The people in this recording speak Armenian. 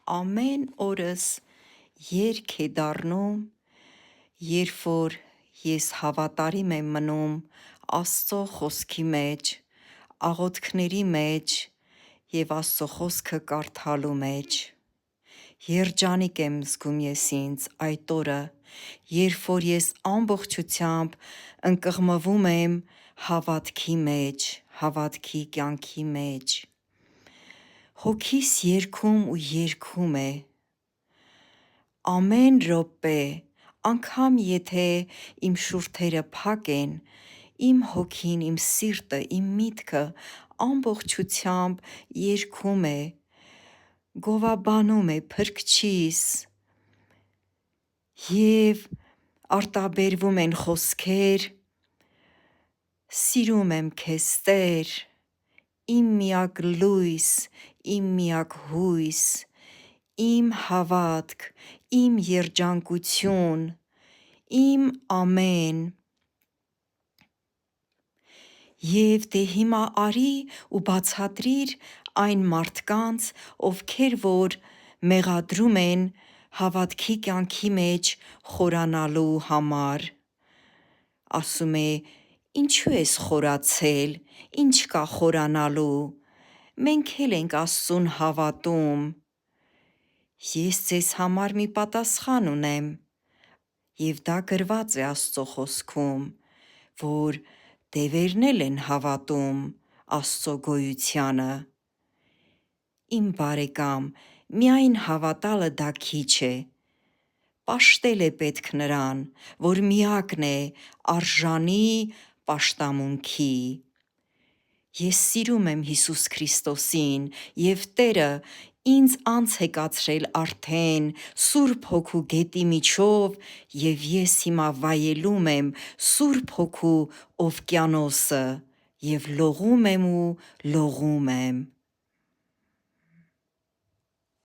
ամեն օրս երգ է դառնում, երբ որ ես հավատարիմ եմ մնում Աստծո խոսքի մեջ, աղոթքների մեջ և Աստծո խոսքը կարդալու մեջ։ Երջանիկ եմ զգում ես ինձ այդ օրը, երբ որ ես ամբողջությամբ ընկղմվում եմ հավատքի մեջ, հավատքի կյանքի մեջ։ Հոգիս երգում ու երգում է։ Ամեն րոպե, անգամ եթե իմ շուրթերը փակ են, իմ հոգին, իմ սիրտը, իմ միտքը ամբողջությամբ երգում է, գովաբանում է փրկչիս, և արտաբերվում են խոսքեր. «Սիրում եմ քեզ Տեր, իմ միակ լույս, իմ միակ հույս, իմ հավատք, իմ երջանկություն, իմ ամեն»։ Եվ դե հիմա արի ու բացատրիր այն մարդկանց, ովքեր որ մեղադրում են հավատքի կյանքի մեջ խորանալու համար։ Ասում է. «Ինչու ես խորացել, ինչ կա խորանալու, մենք էլ ենք Աստծուն հավատում»։ Ես ձեզ համար մի պատասխան ունեմ, և դա գրված է Աստծո խոսքում, որ դևերն էլ են հավատում Աստծո գոյությանը։ Իմ բարեկամ, միայն հավատալը դա քիչ է, պաշտել է պետք նրան, որ միակն է արժանի պաշտամունքի։ Ես սիրում եմ Հիսուս Քրիստոսին, և Տերը ինձ անց է կացրել արդեն Սուրբ Հոգու գետի միջով, և ես հիմա վայելում եմ Սուրբ Հոգու օվկիանոսը և լողում եմ ու լողում եմ։